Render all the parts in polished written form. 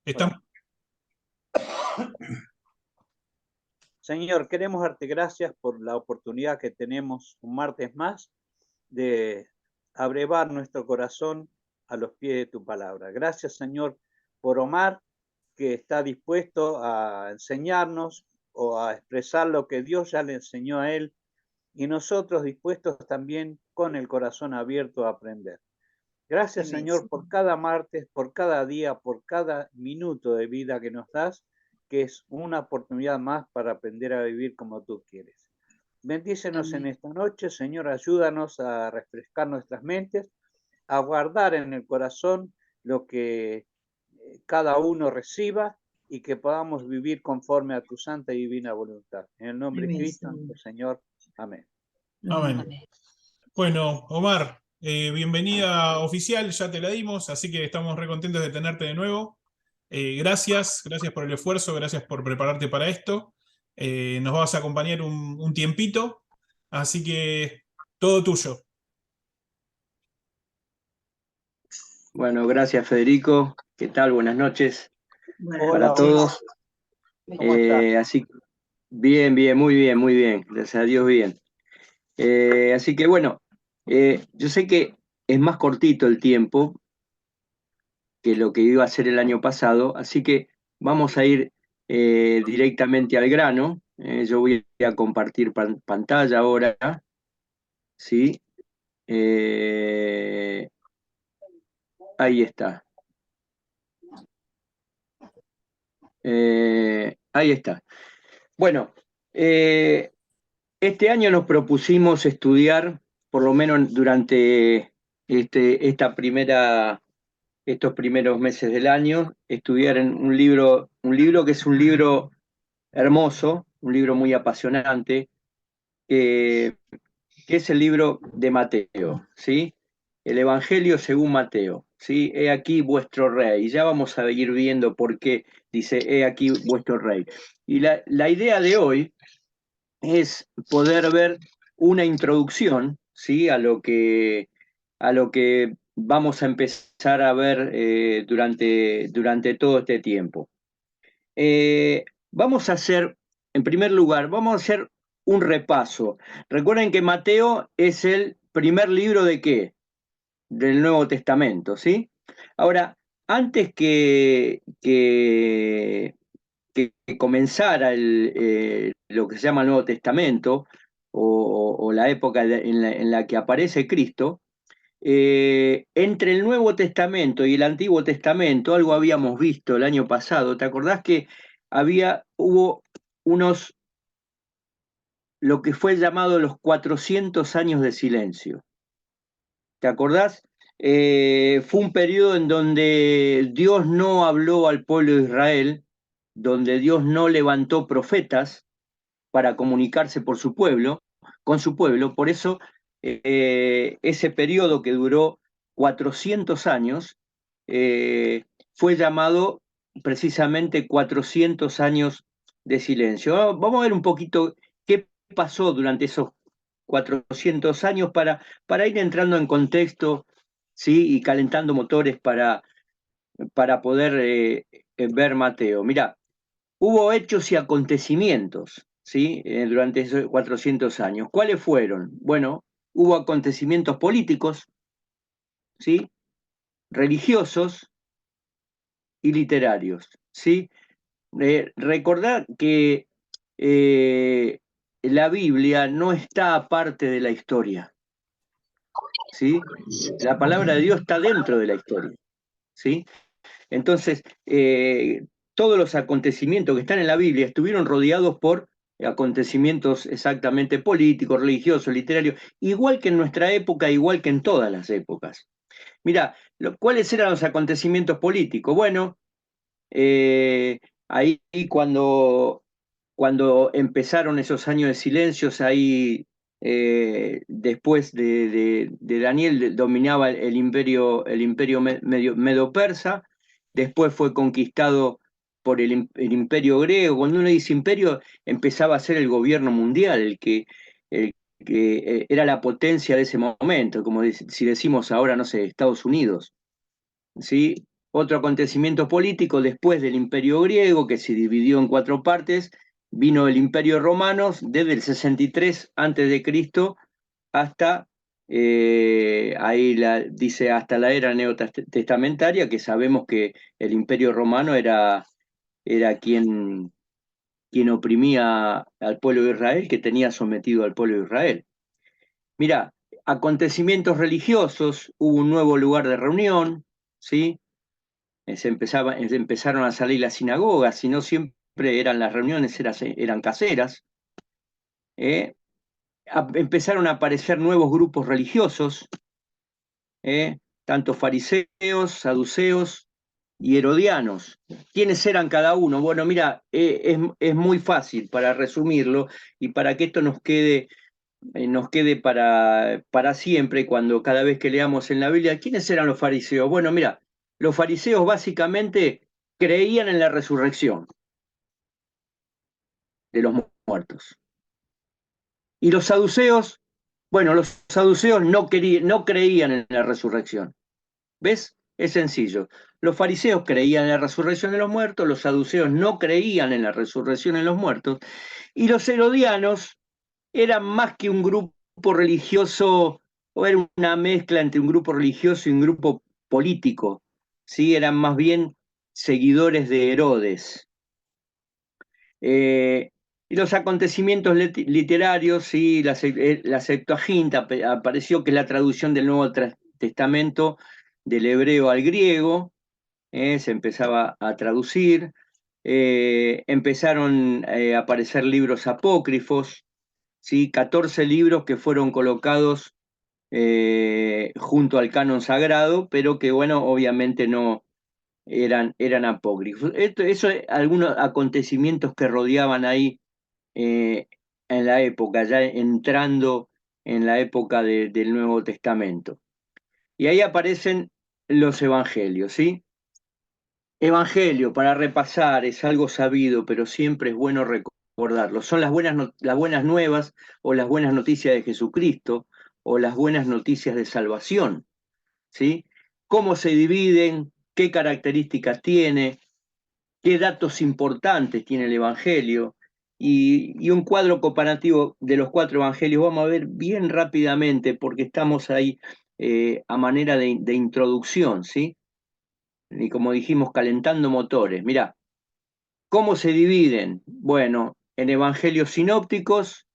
Estamos... Señor, queremos darte gracias por la oportunidad que tenemos un martes más de abrevar nuestro corazón a los pies de tu palabra. Gracias, Señor, por Omar, que está dispuesto a enseñarnos o a expresar lo que Dios ya le enseñó a él, y nosotros dispuestos también con el corazón abierto a aprender. Gracias, Señor, por cada martes, por cada día, por cada minuto de vida que nos das, que es una oportunidad más para aprender a vivir como tú quieres. Bendícenos en esta noche, Señor, ayúdanos a refrescar nuestras mentes, a guardar en el corazón lo que cada uno reciba y que podamos vivir conforme a tu santa y divina voluntad. En el nombre de Cristo, nuestro Señor. Amén. Amén. Bueno, Omar, bienvenida oficial, ya te la dimos, así que estamos re contentos de tenerte de nuevo. Gracias por el esfuerzo, gracias por prepararte para esto. Nos vas a acompañar un tiempito, así que todo tuyo. Bueno, gracias Federico. ¿Qué tal? Buenas noches para Hola, todos. ¿Cómo estás? Así, bien, muy bien. Gracias a Dios, bien. Así que bueno, yo sé que es más cortito el tiempo que lo que iba a ser el año pasado, así que vamos a ir directamente al grano. Yo voy a compartir pantalla ahora, ¿sí? Ahí está. Ahí está. Bueno, este año nos propusimos estudiar, por lo menos durante estos primeros meses del año, estudiar en un libro que es un libro hermoso, un libro muy apasionante, que es el libro de Mateo, ¿sí? El Evangelio según Mateo, ¿sí? He aquí vuestro rey. Y ya vamos a ir viendo por qué dice, he aquí vuestro rey. Y la idea de hoy es poder ver una introducción, ¿sí? A lo que vamos a empezar a ver durante todo este tiempo. Vamos a hacer, en primer lugar, vamos a hacer un repaso. Recuerden que Mateo es el primer libro de ¿qué? Del Nuevo Testamento, ¿sí? Ahora, antes que comenzara lo que se llama el Nuevo Testamento, o la época en la que aparece Cristo, entre el Nuevo Testamento y el Antiguo Testamento, algo habíamos visto el año pasado. ¿Te acordás que hubo lo que fue llamado los 400 años de silencio? ¿Te acordás? Fue un periodo en donde Dios no habló al pueblo de Israel, donde Dios no levantó profetas para comunicarse con su pueblo. Por eso, ese periodo que duró 400 años fue llamado precisamente 400 años de silencio. Vamos a ver un poquito qué pasó durante esos 400 años para ir entrando en contexto, ¿sí? Y calentando motores para poder ver Mateo. Mirá, hubo hechos y acontecimientos, ¿sí? Durante esos 400 años. ¿Cuáles fueron? Bueno, hubo acontecimientos políticos, ¿sí? Religiosos y literarios, ¿sí? Recordad que la Biblia no está aparte de la historia, ¿sí? La palabra de Dios está dentro de la historia, ¿sí? Entonces, todos los acontecimientos que están en la Biblia estuvieron rodeados por acontecimientos exactamente políticos, religiosos, literarios, igual que en nuestra época, igual que en todas las épocas. Mira, ¿cuáles eran los acontecimientos políticos? Bueno, ahí cuando empezaron esos años de silencios, ahí después de Daniel dominaba el imperio medo-persa, después fue conquistado por el imperio griego. Cuando uno dice imperio, empezaba a ser el gobierno mundial, el que era la potencia de ese momento, como si decimos ahora, no sé, Estados Unidos, ¿sí? Otro acontecimiento político después del Imperio griego, que se dividió en 4 partes, vino el Imperio romano desde el 63 a.C. hasta, dice, hasta la era neotestamentaria, que sabemos que el Imperio romano era quien oprimía al pueblo de Israel, que tenía sometido al pueblo de Israel. Mira, acontecimientos religiosos, hubo un nuevo lugar de reunión, ¿sí? Empezaron a salir las sinagogas, y no siempre eran las reuniones, eran caseras. Empezaron a aparecer nuevos grupos religiosos, tanto fariseos, saduceos y herodianos. ¿Quiénes eran cada uno? Bueno, mira, es muy fácil para resumirlo y para que esto nos quede para siempre, cuando cada vez que leamos en la Biblia. ¿Quiénes eran los fariseos? Bueno, mira, los fariseos básicamente creían en la resurrección de los muertos. Y los saduceos, bueno, los saduceos no creían en la resurrección. ¿Ves? Es sencillo. Los fariseos creían en la resurrección de los muertos, los saduceos no creían en la resurrección de los muertos, y los herodianos eran más que un grupo religioso, o era una mezcla entre un grupo religioso y un grupo político, ¿sí? Eran más bien seguidores de Herodes. Y los acontecimientos literarios, ¿sí? La Septuaginta apareció, que es la traducción del Nuevo Testamento del hebreo al griego, se empezaba a traducir, empezaron a aparecer libros apócrifos, ¿sí? 14 libros que fueron colocados junto al canon sagrado, pero que, bueno, obviamente no eran apócrifos. Eso, algunos acontecimientos que rodeaban ahí en la época, ya entrando en la época del Nuevo Testamento. Y ahí aparecen los evangelios, ¿sí? Evangelio, para repasar, es algo sabido, pero siempre es bueno recordarlo. Son las buenas nuevas, o las buenas noticias de Jesucristo, o las buenas noticias de salvación, ¿sí? ¿Cómo se dividen? ¿Qué características tiene? ¿Qué datos importantes tiene el Evangelio? Y un cuadro comparativo de los 4 evangelios vamos a ver bien rápidamente, porque estamos ahí a manera de introducción, ¿sí? Y como dijimos, calentando motores. Mirá, ¿cómo se dividen? Bueno, en evangelios sinópticos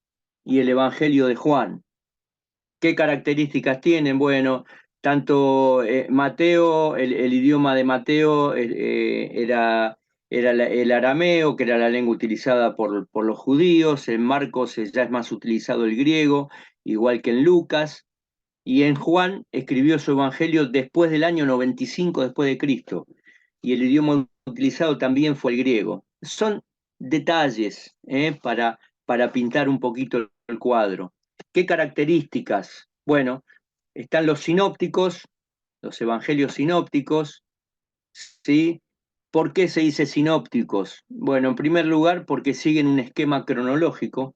y el Evangelio de Juan. ¿Qué características tienen? Bueno, tanto Mateo, el idioma de Mateo era el arameo, que era la lengua utilizada por los judíos. En Marcos ya es más utilizado el griego, igual que en Lucas. Y en Juan escribió su evangelio después del año 95 después de Cristo. Y el idioma utilizado también fue el griego. Son detalles para pintar un poquito el cuadro. ¿Qué características? Bueno, están los sinópticos, los evangelios sinópticos, ¿sí? ¿Por qué se dice sinópticos? Bueno, en primer lugar, porque siguen un esquema cronológico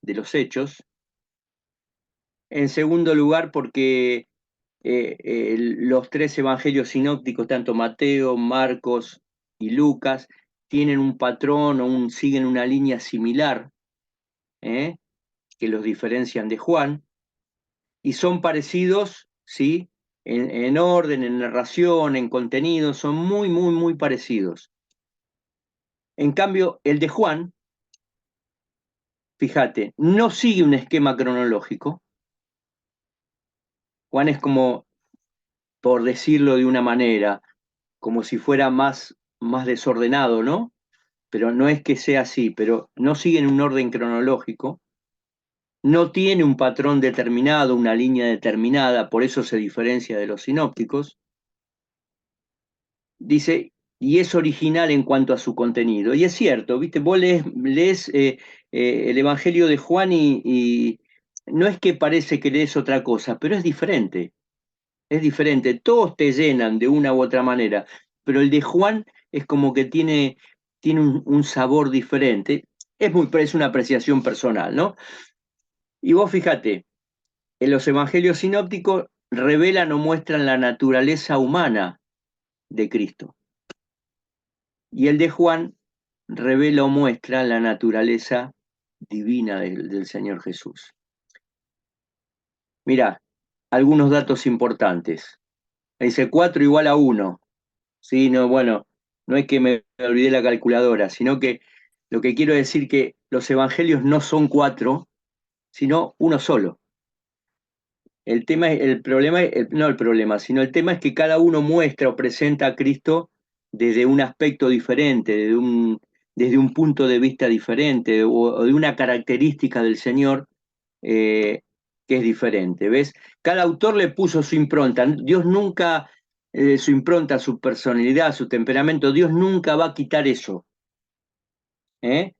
de los hechos. En segundo lugar, porque los 3 evangelios sinópticos, tanto Mateo, Marcos y Lucas, tienen un patrón siguen una línea similar, que los diferencian de Juan, y son parecidos, ¿sí? En orden, en narración, en contenido, son muy, muy, muy parecidos. En cambio, el de Juan, fíjate, no sigue un esquema cronológico. Juan es como, por decirlo de una manera, como si fuera más desordenado, ¿no? Pero no es que sea así, pero no sigue en un orden cronológico, no tiene un patrón determinado, una línea determinada, por eso se diferencia de los sinópticos. Dice, y es original en cuanto a su contenido. Y es cierto, ¿viste? Vos lees el Evangelio de Juan y no es que parece que lees otra cosa, pero es diferente. Es diferente. Todos te llenan de una u otra manera, pero el de Juan es como que tiene un sabor diferente. Es una apreciación personal, ¿no? Y vos fíjate, en los evangelios sinópticos revelan o muestran la naturaleza humana de Cristo. Y el de Juan revela o muestra la naturaleza divina del Señor Jesús. Mirá, algunos datos importantes. Dice 4 igual a 1. Sí, no, bueno, no es que me olvidé la calculadora, sino que lo que quiero decir que los evangelios no son 4, sino uno solo. El tema, el problema, no el problema, sino el tema es que cada uno muestra o presenta a Cristo desde un aspecto diferente, desde un punto de vista diferente o de una característica del Señor que es diferente. ¿Ves? Cada autor le puso su impronta. Dios nunca, su impronta, su personalidad, su temperamento, Dios nunca va a quitar eso. ¿Eh?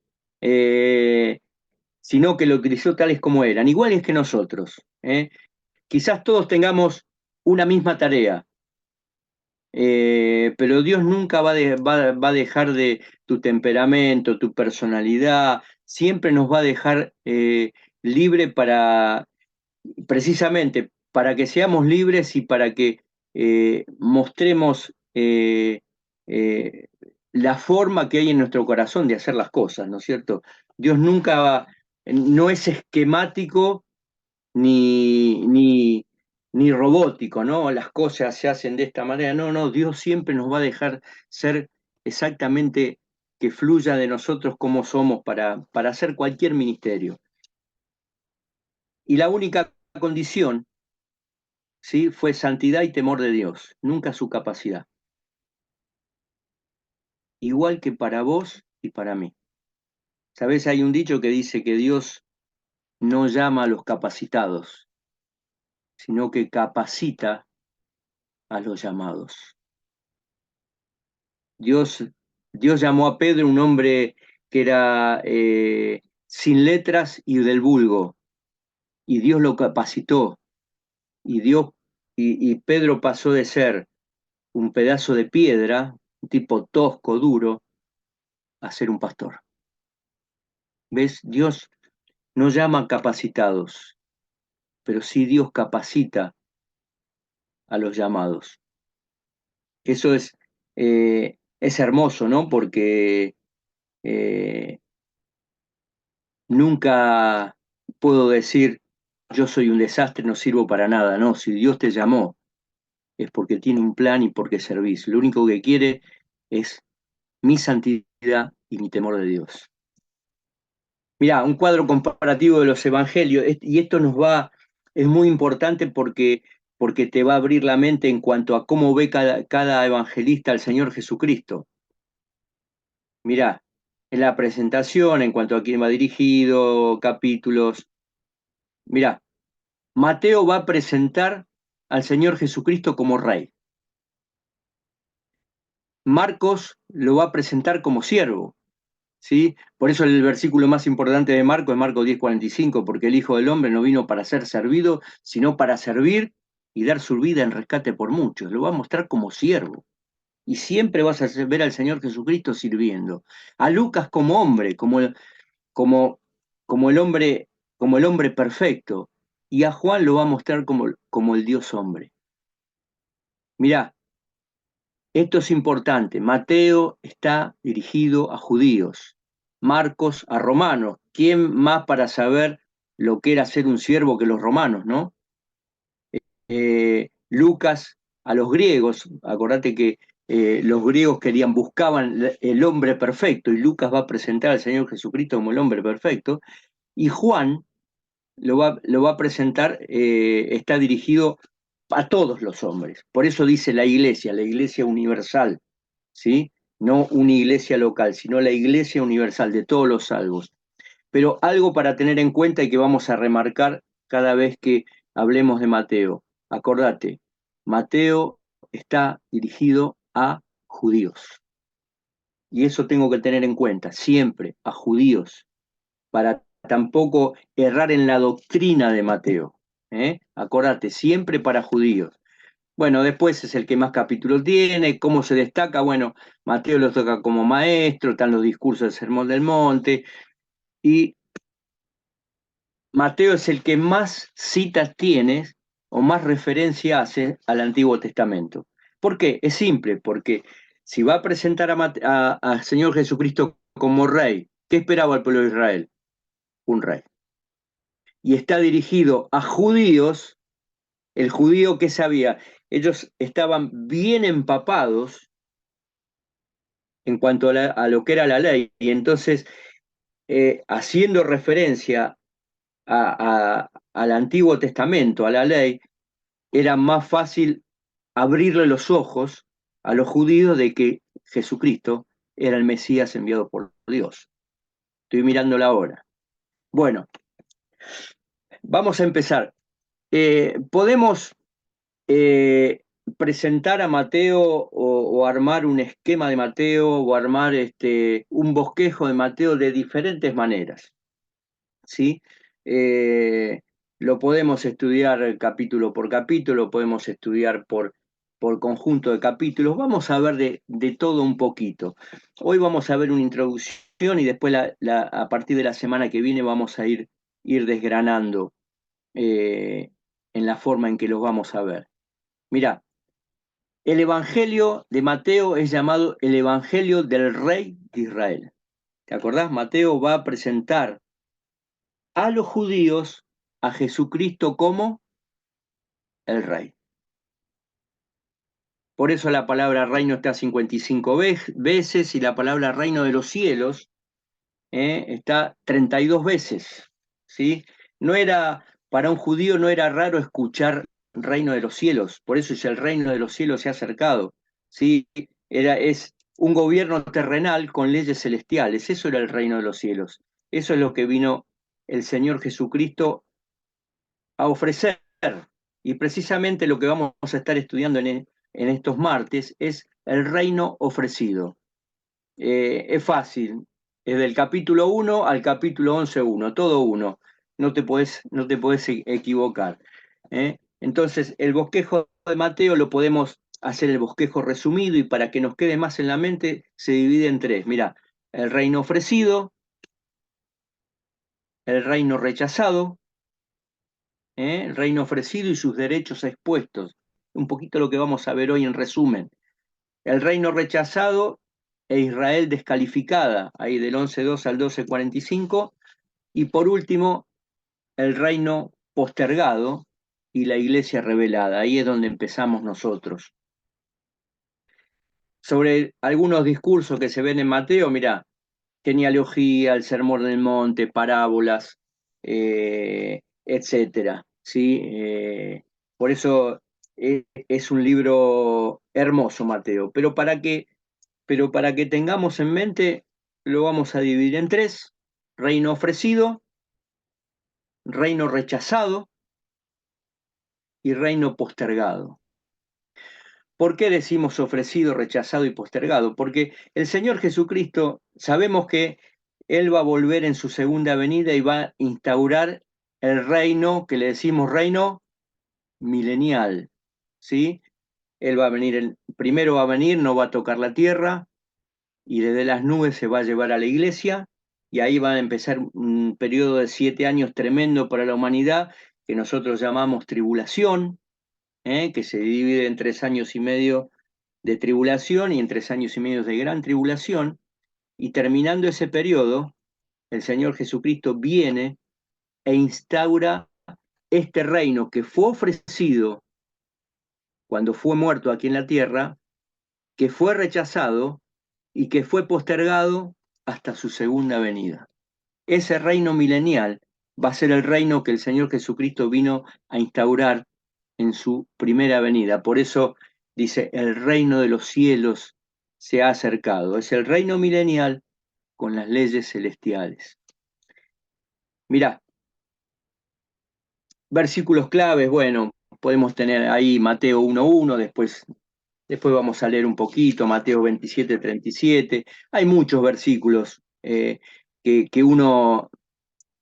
Sino que lo utilizó tales como eran, iguales que nosotros. Quizás todos tengamos una misma tarea, pero Dios nunca va a dejar de tu temperamento, tu personalidad, siempre nos va a dejar libre para, precisamente, para que seamos libres y para que mostremos eh, la forma que hay en nuestro corazón de hacer las cosas, ¿no es cierto? Dios nunca no es esquemático ni robótico, ¿no? Las cosas se hacen de esta manera. No, no, Dios siempre nos va a dejar ser exactamente que fluya de nosotros como somos para hacer cualquier ministerio. Y la única condición, ¿sí?, fue santidad y temor de Dios, nunca su capacidad. Igual que para vos y para mí. ¿Sabés? Hay un dicho que dice que Dios no llama a los capacitados, sino que capacita a los llamados. Dios llamó a Pedro, un hombre que era sin letras y del vulgo, y Dios lo capacitó, y Pedro pasó de ser un pedazo de piedra, un tipo tosco, duro, a ser un pastor. ¿Ves? Dios no llama capacitados, pero sí Dios capacita a los llamados. Eso es hermoso, ¿no? Porque nunca puedo decir, yo soy un desastre, no sirvo para nada. No, si Dios te llamó, es porque tiene un plan y porque servís. Lo único que quiere es mi santidad y mi temor de Dios. Mirá, un cuadro comparativo de los evangelios, y esto es muy importante porque te va a abrir la mente en cuanto a cómo ve cada evangelista al Señor Jesucristo. Mirá, en la presentación, en cuanto a quién va dirigido, capítulos. Mirá, Mateo va a presentar al Señor Jesucristo como rey. Marcos lo va a presentar como siervo, ¿sí? Por eso el versículo más importante de Marcos es Marcos 10:45, porque el Hijo del Hombre no vino para ser servido, sino para servir y dar su vida en rescate por muchos. Lo va a mostrar como siervo. Y siempre vas a ver al Señor Jesucristo sirviendo. A Lucas como hombre, como, como el hombre perfecto. Y a Juan lo va a mostrar como el Dios hombre. Mirá, esto es importante. Mateo está dirigido a judíos, Marcos a romanos. ¿Quién más para saber lo que era ser un siervo que los romanos, no? Lucas a los griegos. Acordate que los griegos buscaban el hombre perfecto, y Lucas va a presentar al Señor Jesucristo como el hombre perfecto. Y Juan lo va a presentar, está dirigido a todos los hombres. Por eso dice la iglesia universal, ¿sí? No una iglesia local, sino la iglesia universal de todos los salvos. Pero algo para tener en cuenta y que vamos a remarcar cada vez que hablemos de Mateo. Acordate, Mateo está dirigido a judíos. Y eso tengo que tener en cuenta, siempre a judíos, para tampoco errar en la doctrina de Mateo. Acordate, siempre para judíos. Bueno, después es el que más capítulos tiene, cómo se destaca. Bueno, Mateo lo toca como maestro, están los discursos del Sermón del Monte, y Mateo es el que más citas tiene o más referencia hace al Antiguo Testamento. ¿Por qué? Es simple, porque si va a presentar a Señor Jesucristo como rey, ¿qué esperaba el pueblo de Israel? Un rey. Y está dirigido a judíos. El judío, ¿qué sabía? Ellos estaban bien empapados en cuanto a lo que era la ley, y entonces, haciendo referencia al Antiguo Testamento, a la ley, era más fácil abrirle los ojos a los judíos de que Jesucristo era el Mesías enviado por Dios. Estoy mirándola ahora. Bueno, vamos a empezar. Podemos presentar a Mateo o armar un esquema de Mateo o armar un bosquejo de Mateo de diferentes maneras, ¿sí? Lo podemos estudiar capítulo por capítulo, podemos estudiar por conjunto de capítulos. Vamos a ver de todo un poquito. Hoy vamos a ver una introducción y después a partir de la semana que viene vamos a ir desgranando en la forma en que los vamos a ver. Mirá, el Evangelio de Mateo es llamado el Evangelio del Rey de Israel. ¿Te acordás? Mateo va a presentar a los judíos a Jesucristo como el Rey. Por eso la palabra reino está 55 veces y la palabra reino de los cielos está 32 veces. ¿Sí? No era, para un judío no era raro escuchar reino de los cielos, por eso es el reino de los cielos se ha acercado. ¿Sí? Es un gobierno terrenal con leyes celestiales, eso era el reino de los cielos. Eso es lo que vino el Señor Jesucristo a ofrecer. Y precisamente lo que vamos a estar estudiando en estos martes es el reino ofrecido. Es fácil, es del capítulo 1 al capítulo 11:1, todo uno, no te podés equivocar. Entonces, el bosquejo de Mateo lo podemos hacer el bosquejo resumido y para que nos quede más en la mente se divide en tres. Mira, el reino ofrecido, el reino rechazado, el reino ofrecido y sus derechos expuestos. Un poquito lo que vamos a ver hoy en resumen. El reino rechazado e Israel descalificada, ahí del 11:2 al 12:45. Y por último, el reino postergado y la iglesia revelada. Ahí es donde empezamos nosotros. Sobre algunos discursos que se ven en Mateo, mirá, genealogía, el sermón del monte, parábolas, etcétera. ¿Sí? Por eso es un libro hermoso, Mateo. Pero para que tengamos en mente, lo vamos a dividir en tres: reino ofrecido, reino rechazado y reino postergado. ¿Por qué decimos ofrecido, rechazado y postergado? Porque el Señor Jesucristo, sabemos que Él va a volver en su segunda venida y va a instaurar el reino, que le decimos reino milenial, ¿sí? Él va a venir, primero va a venir, no va a tocar la tierra, y desde las nubes se va a llevar a la iglesia, y ahí va a empezar un periodo de 7 años tremendo para la humanidad, que nosotros llamamos tribulación, que se divide en 3 años y medio de tribulación y en 3 años y medio de gran tribulación, y terminando ese periodo, el Señor Jesucristo viene e instaura este reino que fue ofrecido cuando fue muerto aquí en la tierra, que fue rechazado y que fue postergado hasta su segunda venida. Ese reino milenial va a ser el reino que el Señor Jesucristo vino a instaurar en su primera venida. Por eso dice, el reino de los cielos se ha acercado. Es el reino milenial con las leyes celestiales. Mirá, versículos claves, bueno, podemos tener ahí Mateo 1:1, después vamos a leer un poquito, Mateo 27:37. Hay muchos versículos que uno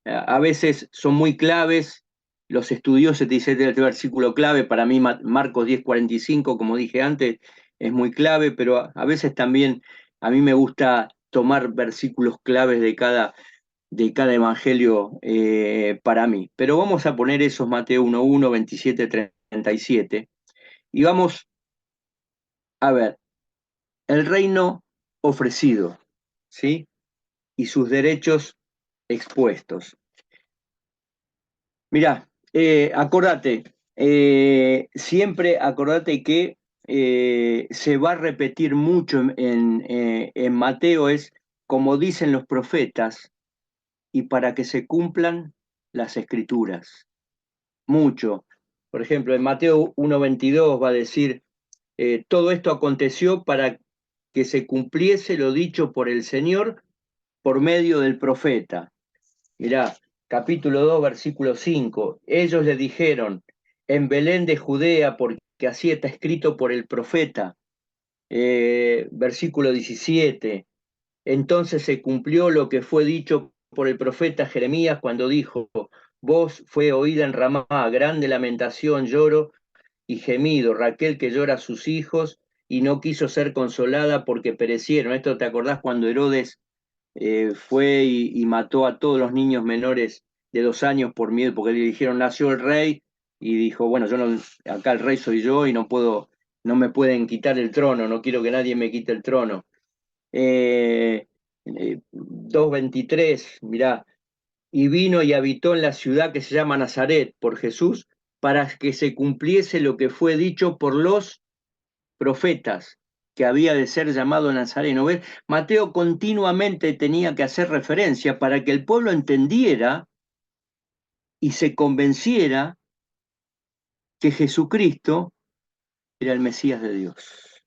a veces son muy claves. Los estudiosos te dicen este versículo clave, para mí Marcos 10:45, como dije antes, es muy clave, pero a veces también a mí me gusta tomar versículos claves de cada evangelio para mí. Pero vamos a poner esos Mateo 1:1, 27:37, y vamos A ver, el reino ofrecido, ¿sí? Y sus derechos expuestos. Mirá, acordate, siempre acordate que se va a repetir mucho en Mateo, es como dicen los profetas, y para que se cumplan las escrituras. Mucho. Por ejemplo, en Mateo 1:22 va a decir, todo esto aconteció para que se cumpliese lo dicho por el Señor por medio del profeta. Mirá, capítulo 2, versículo 5. Ellos le dijeron, en Belén de Judea, porque así está escrito por el profeta. Versículo 17. Entonces se cumplió lo que fue dicho por el profeta Jeremías cuando dijo, voz fue oída en Ramá, grande lamentación, lloro y gemido, Raquel que llora a sus hijos y no quiso ser consolada porque perecieron. Esto te acordás cuando Herodes fue y mató a todos los niños menores de 2 años por miedo, porque le dijeron nació el rey, y dijo, bueno, yo no, acá el rey soy yo y no puedo, no me pueden quitar el trono, no quiero que nadie me quite el trono. 2:23, mirá, y vino y habitó en la ciudad que se llama Nazaret por Jesús, para que se cumpliese lo que fue dicho por los profetas, que había de ser llamado Nazareno. ¿Ves? Mateo continuamente tenía que hacer referencia para que el pueblo entendiera y se convenciera que Jesucristo era el Mesías de Dios,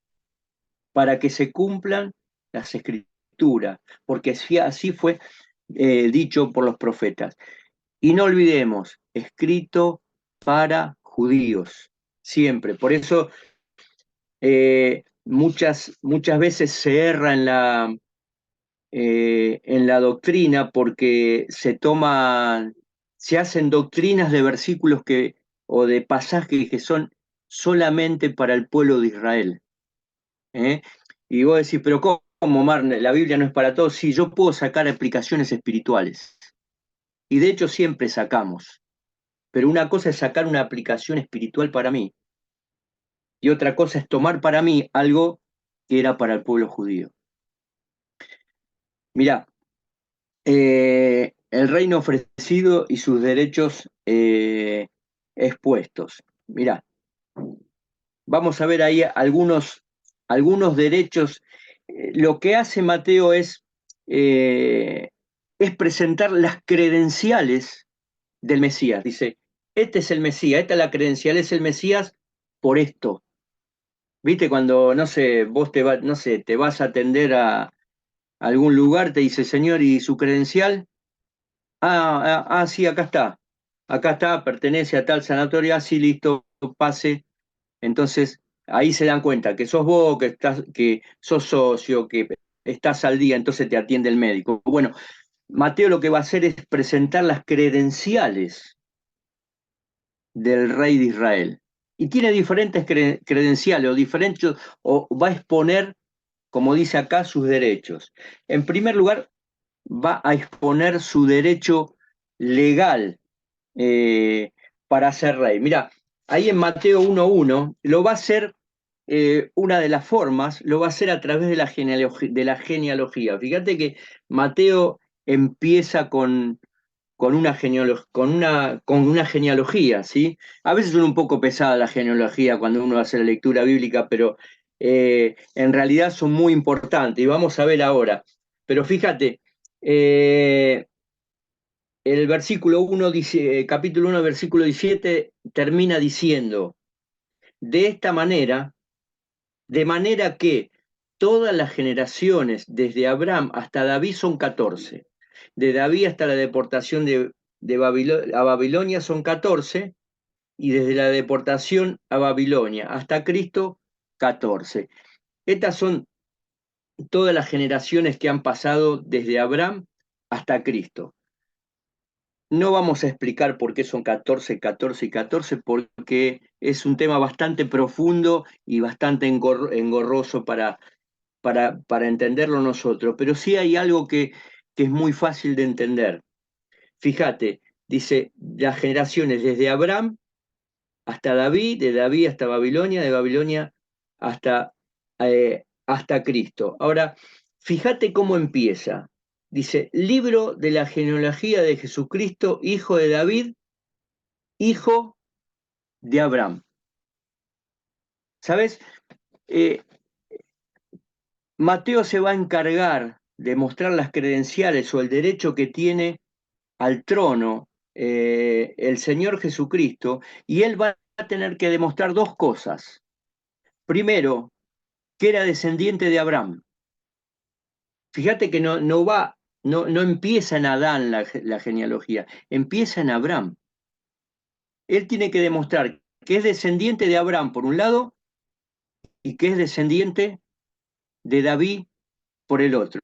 para que se cumplan las escrituras, porque así fue dicho por los profetas. Y no olvidemos, escrito para judíos, siempre. Por eso muchas veces se erra en la doctrina porque se hacen doctrinas de versículos o de pasajes que son solamente para el pueblo de Israel. ¿Eh? Y vos decís, pero ¿cómo, Mar? La Biblia no es para todos. Sí, yo puedo sacar aplicaciones espirituales. Y de hecho siempre sacamos. Pero una cosa es sacar una aplicación espiritual para mí, y otra cosa es tomar para mí algo que era para el pueblo judío. Mirá, el reino ofrecido y sus derechos expuestos. Mirá, vamos a ver ahí algunos derechos. Lo que hace Mateo es presentar las credenciales del Mesías. Dice, este es el Mesías, esta es la credencial, es el Mesías por esto. ¿Viste cuando, no sé, vos no sé, te vas a atender a algún lugar, te dice, señor, ¿y su credencial? Sí, acá está. Acá está, pertenece a tal sanatorio, así listo, pase. Entonces, ahí se dan cuenta que sos vos, que sos socio, que estás al día, entonces te atiende el médico. Bueno, Mateo lo que va a hacer es presentar las credenciales del rey de Israel. Y tiene diferentes credenciales o va a exponer, como dice acá, sus derechos. En primer lugar, va a exponer su derecho legal para ser rey. Mira, ahí en Mateo 1:1 lo va a hacer, una de las formas, lo va a hacer a través de la genealogía. Fíjate que Mateo empieza con una genealogía, ¿sí? A veces son un poco pesada la genealogía cuando uno hace la lectura bíblica, pero en realidad son muy importantes y vamos a ver ahora. Pero fíjate, el versículo 1 dice, capítulo 1, versículo 17, termina diciendo, de esta manera, de manera que todas las generaciones, desde Abraham hasta David, son 14. De David hasta la deportación a Babilonia son 14, y desde la deportación a Babilonia hasta Cristo, 14. Estas son todas las generaciones que han pasado desde Abraham hasta Cristo. No vamos a explicar por qué son 14, 14 y 14, porque es un tema bastante profundo y bastante engorroso para entenderlo nosotros, pero sí hay algo que es muy fácil de entender. Fíjate, dice las generaciones desde Abraham hasta David, de David hasta Babilonia, de Babilonia hasta hasta Cristo. Ahora, fíjate cómo empieza. Dice, libro de la genealogía de Jesucristo, hijo de David, hijo de Abraham. ¿Sabes? Mateo se va a encargar de mostrar las credenciales o el derecho que tiene al trono el Señor Jesucristo, y él va a tener que demostrar dos cosas. Primero, que era descendiente de Abraham. Fíjate que no empieza en Adán la genealogía, empieza en Abraham. Él tiene que demostrar que es descendiente de Abraham por un lado y que es descendiente de David por el otro.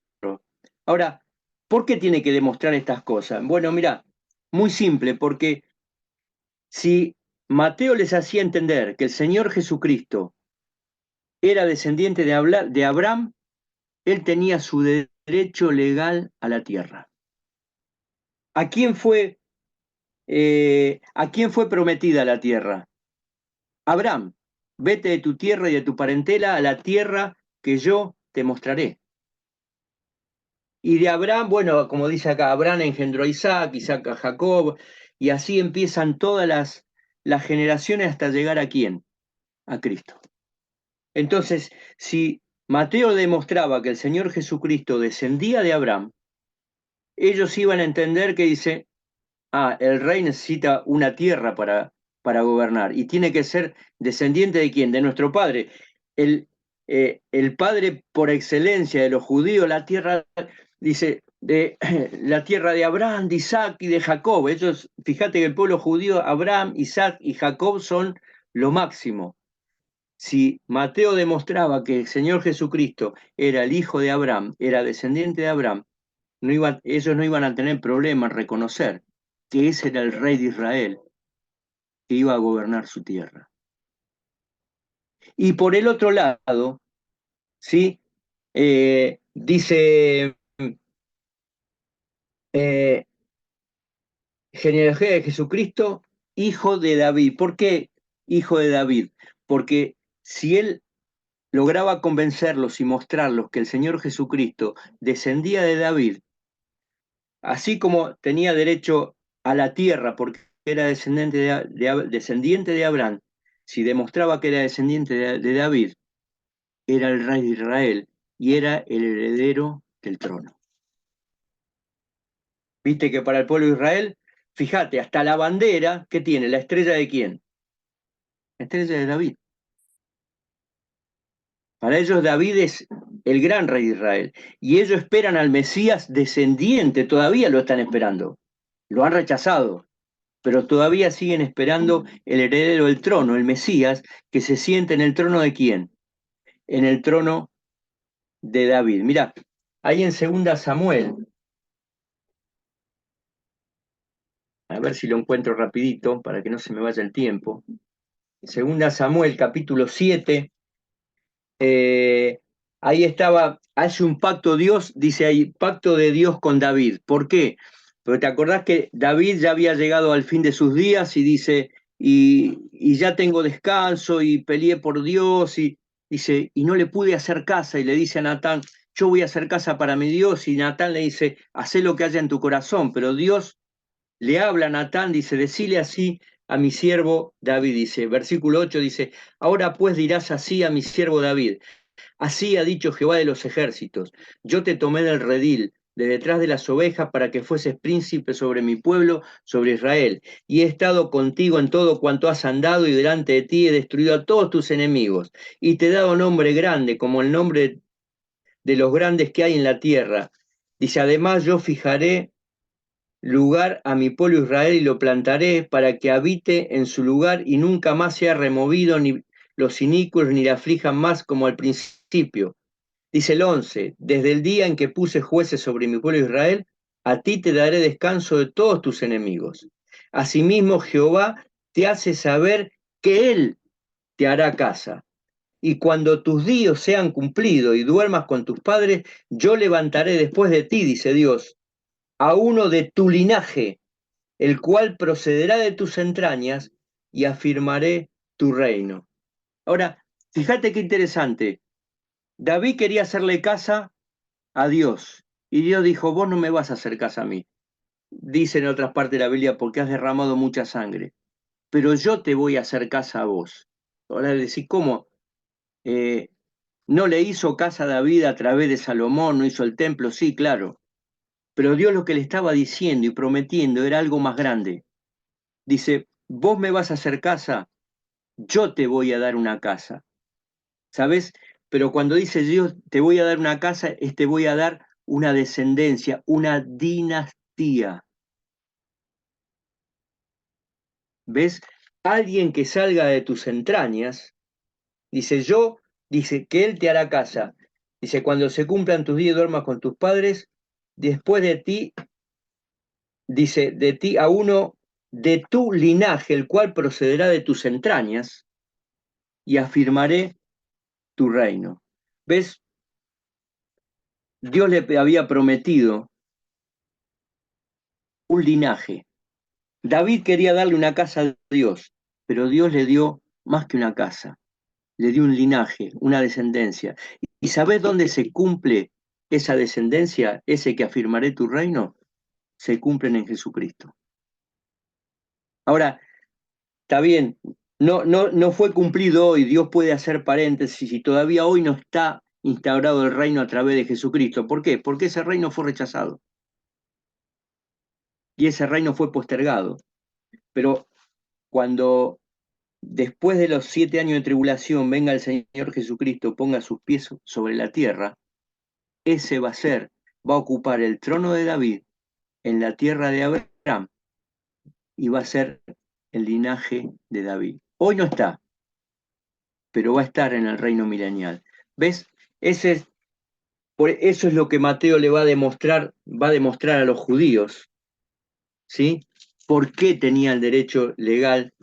Ahora, ¿por qué tiene que demostrar estas cosas? Bueno, mira, muy simple, porque si Mateo les hacía entender que el Señor Jesucristo era descendiente de Abraham, él tenía su derecho legal a la tierra. ¿A quién fue prometida la tierra? Abraham, vete de tu tierra y de tu parentela a la tierra que yo te mostraré. Y de Abraham, bueno, como dice acá, Abraham engendró a Isaac, Isaac a Jacob, y así empiezan todas las generaciones hasta llegar ¿a quién? A Cristo. Entonces, si Mateo demostraba que el Señor Jesucristo descendía de Abraham, ellos iban a entender que dice, el rey necesita una tierra para gobernar, y tiene que ser descendiente ¿de quién? De nuestro padre. El padre por excelencia de los judíos, la tierra, dice, de la tierra de Abraham, de Isaac y de Jacob. Ellos, fíjate que el pueblo judío, Abraham, Isaac y Jacob son lo máximo. Si Mateo demostraba que el Señor Jesucristo era el hijo de Abraham, era descendiente de Abraham, ellos no iban a tener problema en reconocer que ese era el rey de Israel que iba a gobernar su tierra. Y por el otro lado, ¿sí? Dice genealogía de Jesucristo, hijo de David. ¿Por qué hijo de David? Porque si él lograba convencerlos y mostrarlos que el Señor Jesucristo descendía de David, así como tenía derecho a la tierra porque era descendiente de Abraham, si demostraba que era descendiente de David, era el rey de Israel y era el heredero del trono. Viste que para el pueblo de Israel, fíjate, hasta la bandera, ¿qué tiene? ¿La estrella de quién? La estrella de David. Para ellos David es el gran rey de Israel. Y ellos esperan al Mesías descendiente, todavía lo están esperando. Lo han rechazado, pero todavía siguen esperando el heredero del trono, el Mesías, que se siente en el trono de quién? En el trono de David. Mirá, ahí en 2 Samuel, a ver si lo encuentro rapidito para que no se me vaya el tiempo. 2 Samuel, capítulo 7, ahí estaba, hace un pacto Dios, dice ahí, pacto de Dios con David. ¿Por qué? Porque te acordás que David ya había llegado al fin de sus días y dice, y ya tengo descanso y peleé por Dios, y dice, y no le pude hacer casa, y le dice a Natán, yo voy a hacer casa para mi Dios, y Natán le dice, hacé lo que haya en tu corazón, pero Dios le habla a Natán, dice, decile así a mi siervo David, dice, versículo 8 dice, ahora pues dirás así a mi siervo David, así ha dicho Jehová de los ejércitos, yo te tomé del redil, de detrás de las ovejas, para que fueses príncipe sobre mi pueblo, sobre Israel, y he estado contigo en todo cuanto has andado, y delante de ti he destruido a todos tus enemigos, y te he dado nombre grande, como el nombre de los grandes que hay en la tierra. Dice, además yo fijaré lugar a mi pueblo Israel y lo plantaré para que habite en su lugar y nunca más sea removido, ni los inicuos ni le aflijan más como al principio. Dice el 11, desde el día en que puse jueces sobre mi pueblo Israel, a ti te daré descanso de todos tus enemigos. Asimismo Jehová te hace saber que Él te hará casa. Y cuando tus días sean cumplidos y duermas con tus padres, yo levantaré después de ti, dice Dios, a uno de tu linaje, el cual procederá de tus entrañas, y afirmaré tu reino. Ahora, fíjate qué interesante. David quería hacerle casa a Dios, y Dios dijo, vos no me vas a hacer casa a mí. Dice en otras partes de la Biblia, porque has derramado mucha sangre, pero yo te voy a hacer casa a vos. Ahora le decís, ¿cómo? ¿No le hizo casa a David a través de Salomón, no hizo el templo? Sí, claro. Pero Dios lo que le estaba diciendo y prometiendo era algo más grande. Dice, vos me vas a hacer casa, yo te voy a dar una casa. ¿Sabes? Pero cuando dice Dios, te voy a dar una casa, es te voy a dar una descendencia, una dinastía. ¿Ves? Alguien que salga de tus entrañas, dice yo, dice que Él te hará casa. Dice, cuando se cumplan tus días y duermas con tus padres, después de ti, dice, de ti a uno de tu linaje, el cual procederá de tus entrañas, y afirmaré tu reino. ¿Ves? Dios le había prometido un linaje. David quería darle una casa a Dios, pero Dios le dio más que una casa, le dio un linaje, una descendencia. ¿Y sabés dónde se cumple esa descendencia, ese que afirmaré tu reino? Se cumplen en Jesucristo. Ahora, está bien, no fue cumplido hoy, Dios puede hacer paréntesis y todavía hoy no está instaurado el reino a través de Jesucristo. ¿Por qué? Porque ese reino fue rechazado y ese reino fue postergado. Pero cuando después de los 7 años de tribulación venga el Señor Jesucristo, ponga sus pies sobre la tierra, ese va a ocupar el trono de David en la tierra de Abraham y va a ser el linaje de David. Hoy no está, pero va a estar en el reino milenial. ¿Ves? Eso es lo que Mateo le va a demostrar a los judíos, ¿sí? ¿Por qué tenía el derecho legal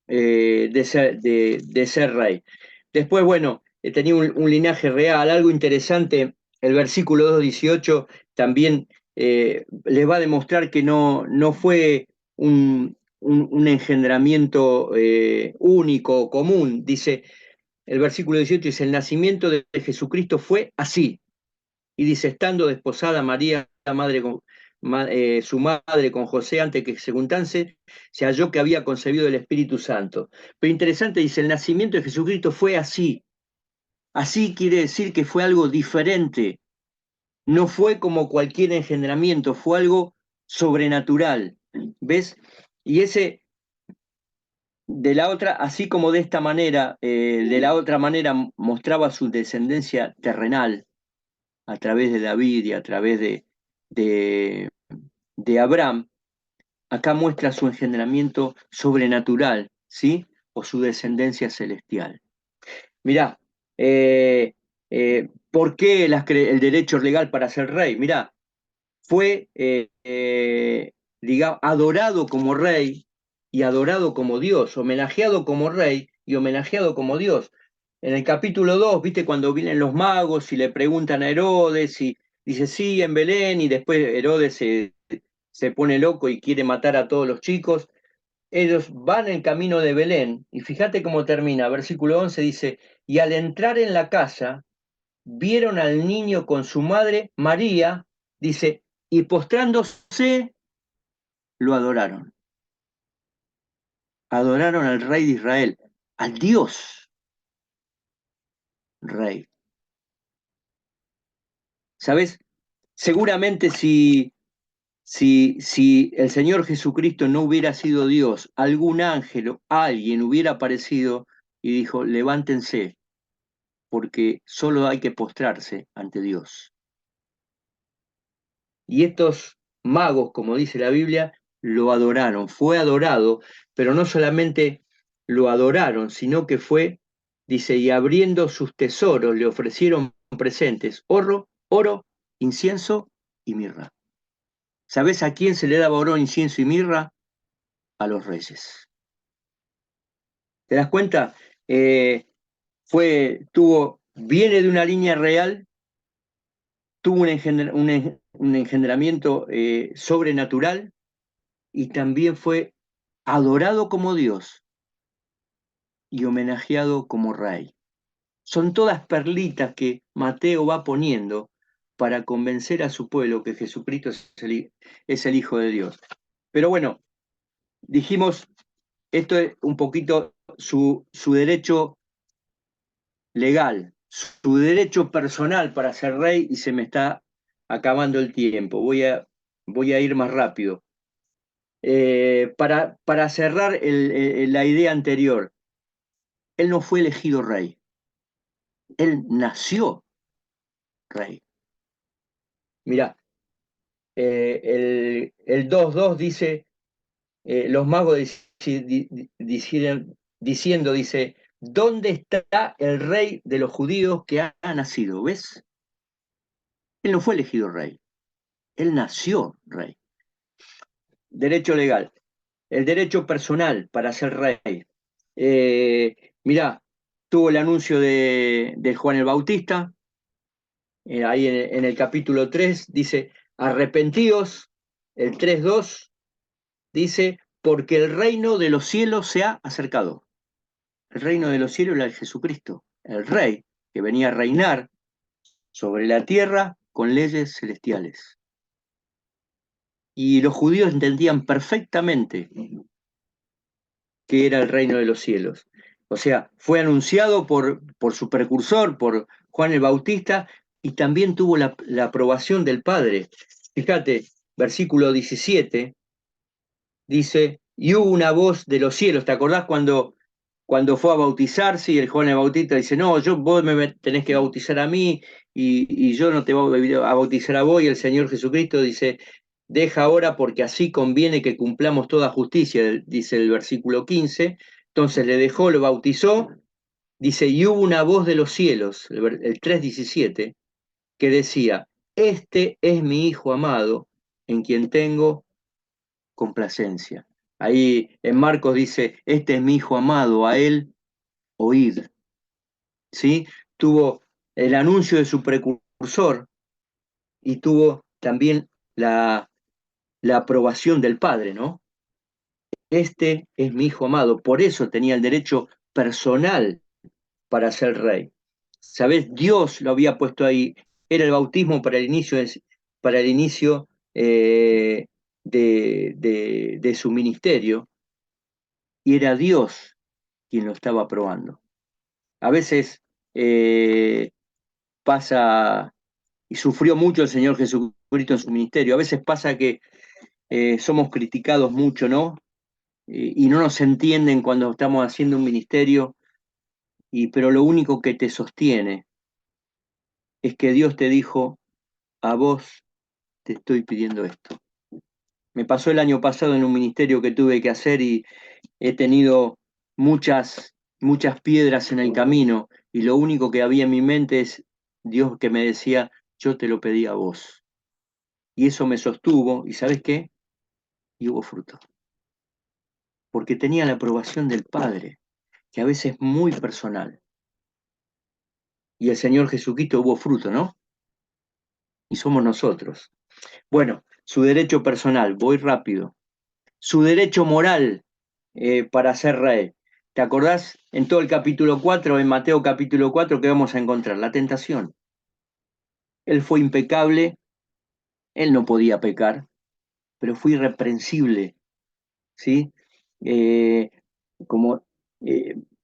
de ser rey? Después, bueno, tenía un linaje real, algo interesante, el versículo 2:18 también les va a demostrar que no fue un engendramiento único, común. Dice, el versículo 18 dice, el nacimiento de Jesucristo fue así. Y dice, estando desposada María, su madre con José antes que se juntase, se halló que había concebido el Espíritu Santo. Pero interesante, dice, el nacimiento de Jesucristo fue así. Así quiere decir que fue algo diferente. No fue como cualquier engendramiento, fue algo sobrenatural. ¿Ves? Y ese, de la otra, así como de esta manera, de la otra manera mostraba su descendencia terrenal a través de David y a través de, de Abraham, acá muestra su engendramiento sobrenatural, ¿sí? O su descendencia celestial. Mirá, ¿por qué el derecho legal para ser rey? Mirá, fue, digamos, adorado como rey y adorado como Dios, homenajeado como rey y homenajeado como Dios. En el capítulo 2, viste, cuando vienen los magos y le preguntan a Herodes y dice, sí, en Belén, y después Herodes se pone loco y quiere matar a todos los chicos. Ellos van en camino de Belén, y fíjate cómo termina, versículo 11 dice, y al entrar en la casa, vieron al niño con su madre, María, dice, y postrándose, lo adoraron. Adoraron al rey de Israel, al Dios rey. ¿Sabes? Seguramente si el Señor Jesucristo no hubiera sido Dios, algún ángel o alguien hubiera aparecido y dijo, levántense, porque solo hay que postrarse ante Dios. Y estos magos, como dice la Biblia, lo adoraron, fue adorado, pero no solamente lo adoraron, sino que fue, dice, y abriendo sus tesoros le ofrecieron presentes, oro, incienso y mirra. ¿Sabés a quién se le daba oro, incienso y mirra? A los reyes. ¿Te das cuenta? Viene de una línea real, tuvo un engendramiento sobrenatural y también fue adorado como Dios y homenajeado como rey. Son todas perlitas que Mateo va poniendo para convencer a su pueblo que Jesucristo es el Hijo de Dios. Pero bueno, dijimos, esto es un poquito su derecho legal, su derecho personal para ser rey, y se me está acabando el tiempo. Voy a ir más rápido. Para cerrar la idea anterior, él no fue elegido rey, él nació rey. Mira, el 2:2 dice, los magos diciendo, dice, ¿dónde está el rey de los judíos que ha nacido? ¿Ves? Él no fue elegido rey, él nació rey. Derecho legal, el derecho personal para ser rey. Mirá, tuvo el anuncio de Juan el Bautista, ahí en el capítulo 3 dice, arrepentíos, el 3:2 dice, porque el reino de los cielos se ha acercado. El reino de los cielos era el Jesucristo, el rey que venía a reinar sobre la tierra con leyes celestiales. Y los judíos entendían perfectamente que era el reino de los cielos. O sea, fue anunciado por su precursor, por Juan el Bautista, y también tuvo la aprobación del Padre. Fíjate, versículo 17, dice, y hubo una voz de los cielos. ¿Te acordás cuando fue a bautizarse y el Juan el Bautista dice, no, vos me tenés que bautizar a mí y yo no te voy a bautizar a vos? Y el Señor Jesucristo dice, deja ahora porque así conviene que cumplamos toda justicia, dice el versículo 15. Entonces le dejó, lo bautizó, dice, y hubo una voz de los cielos, el 3:17, que decía, este es mi Hijo amado, en quien tengo complacencia. Ahí en Marcos dice, este es mi Hijo amado, a él oíd. ¿Sí? Tuvo el anuncio de su precursor y tuvo también la aprobación del Padre, ¿no? Este es mi Hijo amado, por eso tenía el derecho personal para ser rey. ¿Sabés? Dios lo había puesto ahí, era el bautismo para el inicio, de su ministerio, y era Dios quien lo estaba aprobando. A veces pasa, y sufrió mucho el Señor Jesucristo en su ministerio, a veces pasa que somos criticados mucho, ¿no? Y no nos entienden cuando estamos haciendo un ministerio, pero lo único que te sostiene es que Dios te dijo, a vos te estoy pidiendo esto. Me pasó el año pasado en un ministerio que tuve que hacer y he tenido muchas piedras en el camino, y lo único que había en mi mente es Dios que me decía, yo te lo pedí a vos. Y eso me sostuvo, ¿y sabes qué? Y hubo fruto. Porque tenía la aprobación del Padre, que a veces es muy personal. Y el Señor Jesucristo hubo fruto, ¿no? Y somos nosotros. Bueno, su derecho personal, voy rápido. Su derecho moral para ser rey. ¿Te acordás en todo el capítulo 4, en Mateo capítulo 4, que vamos a encontrar? La tentación. Él fue impecable, él no podía pecar, pero fue irreprensible, ¿sí? Como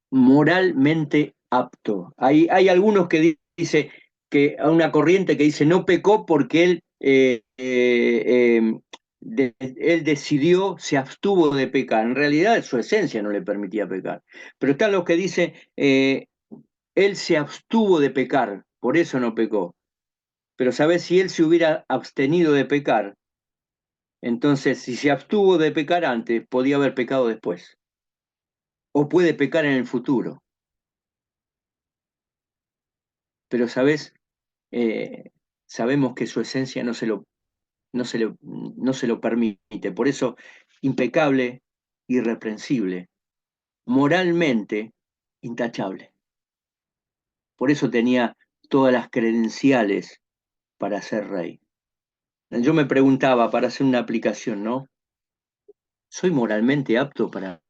moralmente apto. Hay algunos que dicen que a una corriente que dice no pecó porque él decidió, se abstuvo de pecar. En realidad su esencia no le permitía pecar. Pero están los que dicen él se abstuvo de pecar, por eso no pecó. Pero ¿sabes? Si él se hubiera abstenido de pecar, entonces si se abstuvo de pecar antes, podía haber pecado después. O puede pecar en el futuro. Pero, ¿sabes? Sabemos que su esencia no se lo permite. Por eso, impecable, irreprensible, moralmente intachable. Por eso tenía todas las credenciales para ser rey. Yo me preguntaba, para hacer una aplicación, ¿no? ¿Soy moralmente apto para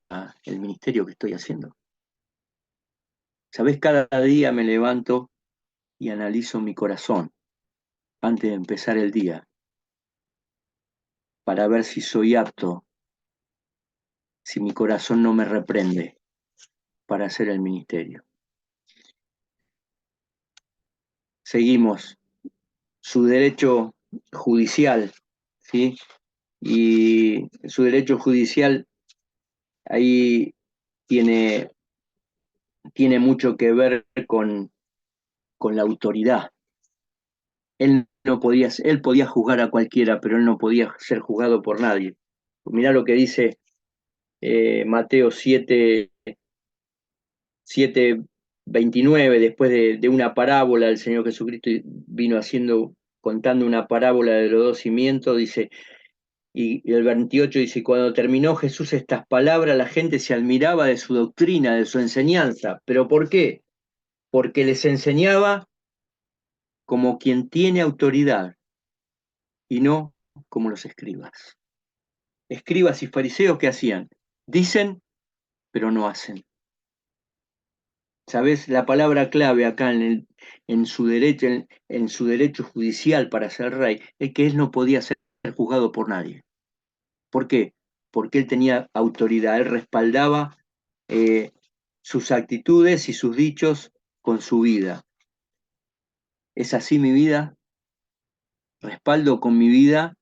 el ministerio que estoy haciendo? ¿Sabés? Cada día me levanto y analizo mi corazón antes de empezar el día para ver si soy apto, si mi corazón no me reprende para hacer el ministerio. Seguimos. Su derecho judicial, ¿sí? Y su derecho judicial ahí tiene mucho que ver con la autoridad. Él podía juzgar a cualquiera, pero él no podía ser juzgado por nadie. Mirá lo que dice Mateo 7:29, después de una parábola, el Señor Jesucristo vino contando una parábola de los dos cimientos, dice, y el 28 dice, cuando terminó Jesús estas palabras, la gente se admiraba de su doctrina, de su enseñanza. ¿Pero por qué? Porque les enseñaba como quien tiene autoridad y no como los escribas. Escribas y fariseos, ¿qué hacían? Dicen, pero no hacen. ¿Sabes? La palabra clave acá en su derecho judicial para ser rey es que él no podía ser juzgado por nadie. ¿Por qué? Porque él tenía autoridad, él respaldaba sus actitudes y sus dichos con su vida. ¿Es así mi vida? ¿Respaldo con mi vida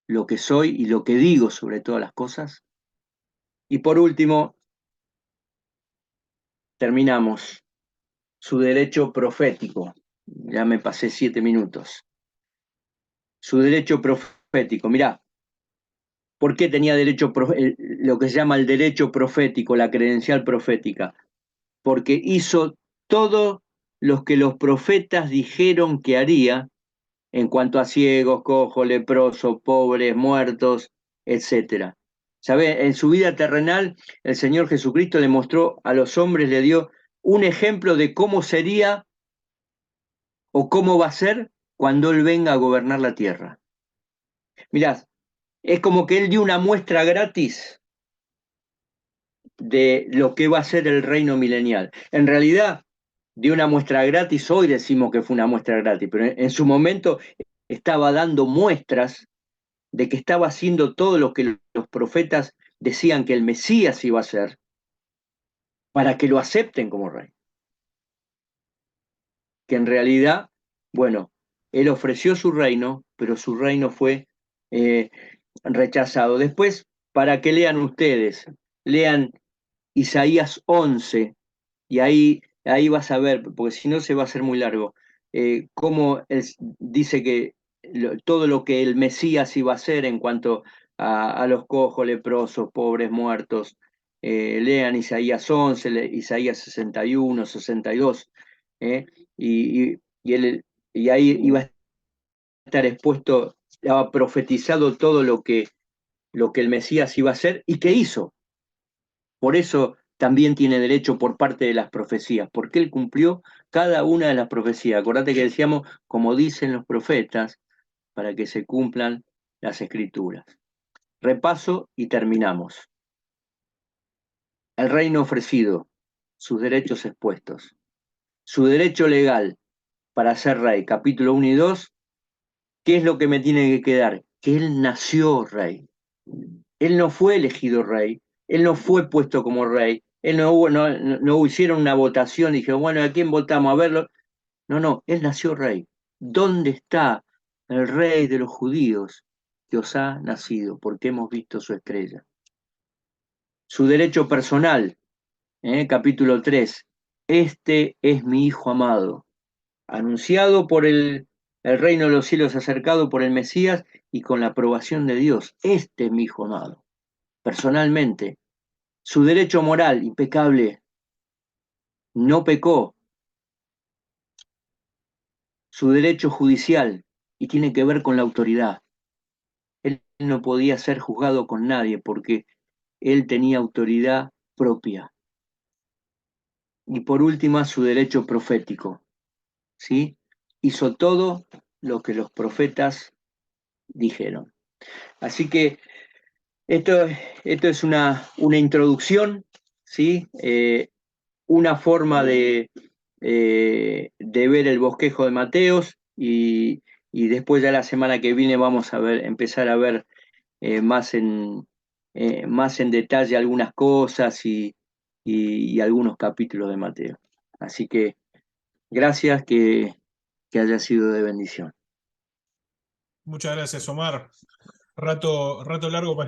lo que soy y lo que digo sobre todas las cosas? Y por último, terminamos. Su derecho profético. Ya me pasé 7 minutos. Su derecho profético. Mirá, ¿por qué tenía lo que se llama el derecho profético, la credencial profética? Porque hizo todo lo que los profetas dijeron que haría en cuanto a ciegos, cojos, leprosos, pobres, muertos, etc. ¿Sabe? En su vida terrenal, el Señor Jesucristo le mostró a los hombres, le dio un ejemplo de cómo sería o cómo va a ser cuando Él venga a gobernar la tierra. Mirá, es como que Él dio una muestra gratis de lo que va a ser el reino milenial. En realidad, dio una muestra gratis, hoy decimos que fue una muestra gratis, pero en su momento estaba dando muestras de que estaba haciendo todo lo que los profetas decían que el Mesías iba a hacer, para que lo acepten como rey. Que en realidad, bueno, él ofreció su reino, pero su reino fue rechazado. Después, para que lean ustedes, lean Isaías 11, y ahí vas a ver, porque si no se va a hacer muy largo, cómo él dice que todo lo que el Mesías iba a hacer en cuanto a los cojos, leprosos, pobres, muertos. Lean Isaías 11, Isaías 61, 62, y, y ahí iba a estar expuesto, estaba profetizado todo lo que el Mesías iba a hacer y que hizo. Por eso también tiene derecho por parte de las profecías, porque él cumplió cada una de las profecías. Acordate que decíamos, como dicen los profetas, para que se cumplan las escrituras. Repaso y terminamos. El reino ofrecido, sus derechos expuestos. Su derecho legal para ser rey, capítulo 1 y 2, ¿qué es lo que me tiene que quedar? Que él nació rey. Él no fue elegido rey, él no fue puesto como rey, él no hicieron una votación y dijeron, bueno, ¿a quién votamos? A verlo. No, él nació rey. ¿Dónde está el rey de los judíos que os ha nacido? Porque hemos visto su estrella. Su derecho personal, capítulo 3. Este es mi Hijo amado, anunciado por el reino de los cielos acercado por el Mesías y con la aprobación de Dios. Este es mi Hijo amado. Personalmente, su derecho moral, impecable, no pecó. Su derecho judicial, y tiene que ver con la autoridad. Él no podía ser juzgado con nadie porque él tenía autoridad propia. Y por último, su derecho profético, ¿sí? Hizo todo lo que los profetas dijeron. Así que esto es una introducción, ¿sí? una forma de ver el bosquejo de Mateos y después ya la semana que viene vamos a empezar a ver más en detalle algunas cosas y algunos capítulos de Mateo. Así que gracias, que haya sido de bendición. Muchas gracias, Omar. Rato largo para